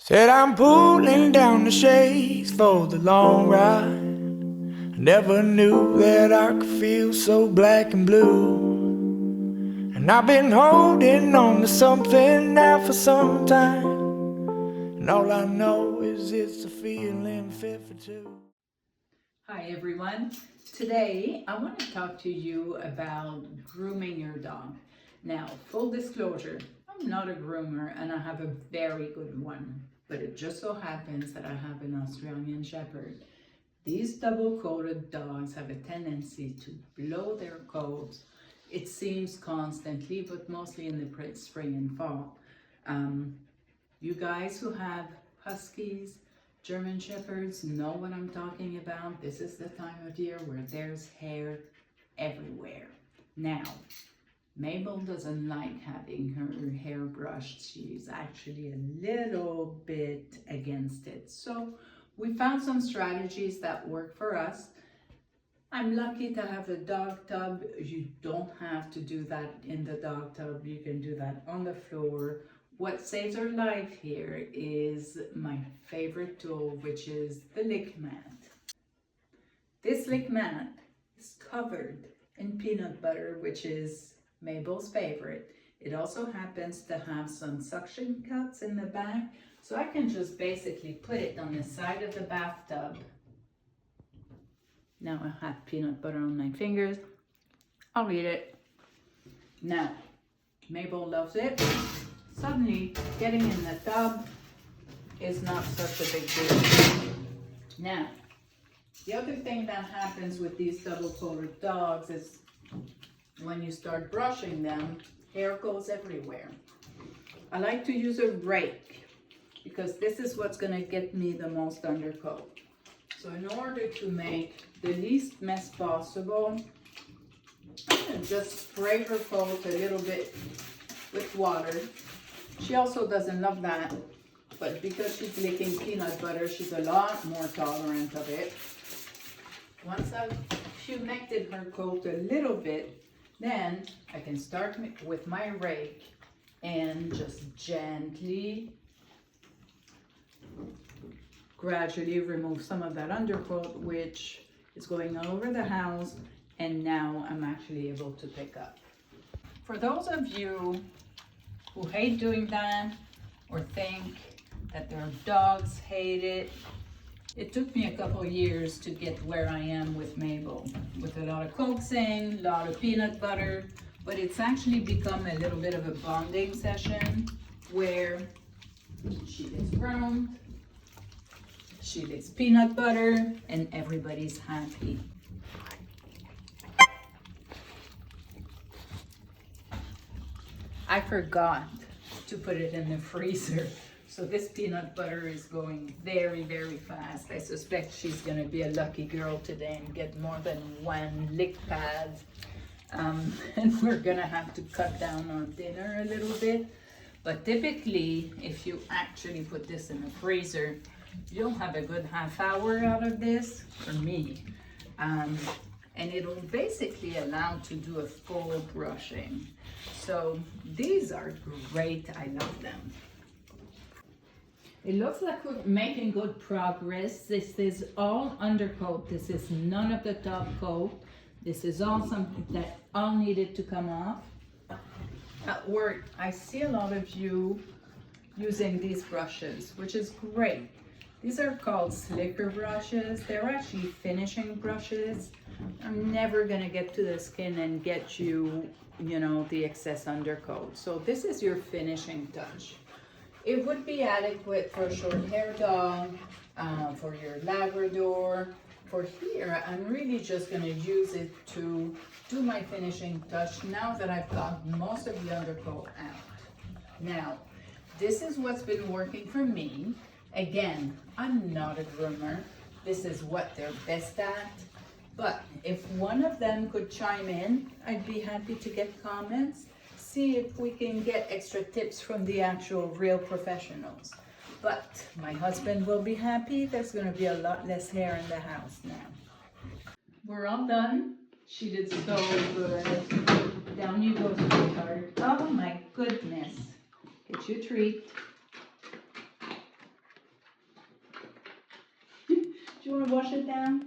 Said I'm pulling down the shades for the long ride. Never knew that I could feel so black and blue. And I've been holding on to something now for some time. And all I know is it's a feeling fit for two. Hi everyone. Today I want to talk to you about grooming your dog. Now, full disclosure, I'm not a groomer and I have a very good one, but it just so happens that I have an Australian Shepherd. These double-coated dogs have a tendency to blow their coats, it seems constantly, but mostly in the spring and fall. You guys who have Huskies, German Shepherds know what I'm talking about. This is the time of year where there's hair everywhere. Now, Mabel doesn't like having her hair brushed. She's actually a little bit against it. So we found some strategies that work for us. I'm lucky to have a dog tub. You don't have to do that in the dog tub. You can do that on the floor. What saves our life here is my favorite tool, which is the lick mat. This lick mat is covered in peanut butter, which is Mabel's favorite. It also happens to have some suction cups in the back, so I can just basically put it on the side of the bathtub. Now I have peanut butter on my fingers. I'll eat it. Now, Mabel loves it. Suddenly, getting in the tub is not such a big deal. Now, the other thing that happens with these double-coated dogs is when you start brushing them, hair goes everywhere. I like to use a rake because this is what's going to get me the most undercoat. So in order to make the least mess possible, I'm going to just spray her coat a little bit with water. She also doesn't love that, but because she's licking peanut butter, she's a lot more tolerant of it. Once I've humected her coat a little bit, then I can start with my rake and just gently, gradually remove some of that undercoat, which is going all over the house, and now I'm actually able to pick up. For those of you who hate doing that or think that their dogs hate it, it took me a couple years to get where I am with Mabel, with a lot of coaxing, a lot of peanut butter, but it's actually become a little bit of a bonding session where she gets groomed, she licks peanut butter, and everybody's happy. I forgot to put it in the freezer. So this peanut butter is going very, very fast. I suspect she's gonna be a lucky girl today and get more than one lick pad. And we're gonna have to cut down on dinner a little bit. But typically, if you actually put this in the freezer, you'll have a good half hour out of this, for me. And it'll basically allow to do a full brushing. So these are great, I love them. It looks like we're making good progress. This is all undercoat. This is none of the top coat. This is all something that all needed to come off. At work, I see a lot of you using these brushes, which is great. These are called slicker brushes. They're actually finishing brushes. I'm never gonna get to the skin and get you, the excess undercoat. So this is your finishing touch. It would be adequate for a short hair dog, for your Labrador. For here, I'm really just gonna use it to do my finishing touch now that I've got most of the undercoat out. Now, this is what's been working for me. Again, I'm not a groomer. This is what they're best at. But if one of them could chime in, I'd be happy to get comments. See if we can get extra tips from the actual real professionals. But my husband will be happy. There's going to be a lot less hair in the house now. We're all done. She did so good. Down you go, sweetheart. Oh my goodness. Get you a treat. you want to wash it down?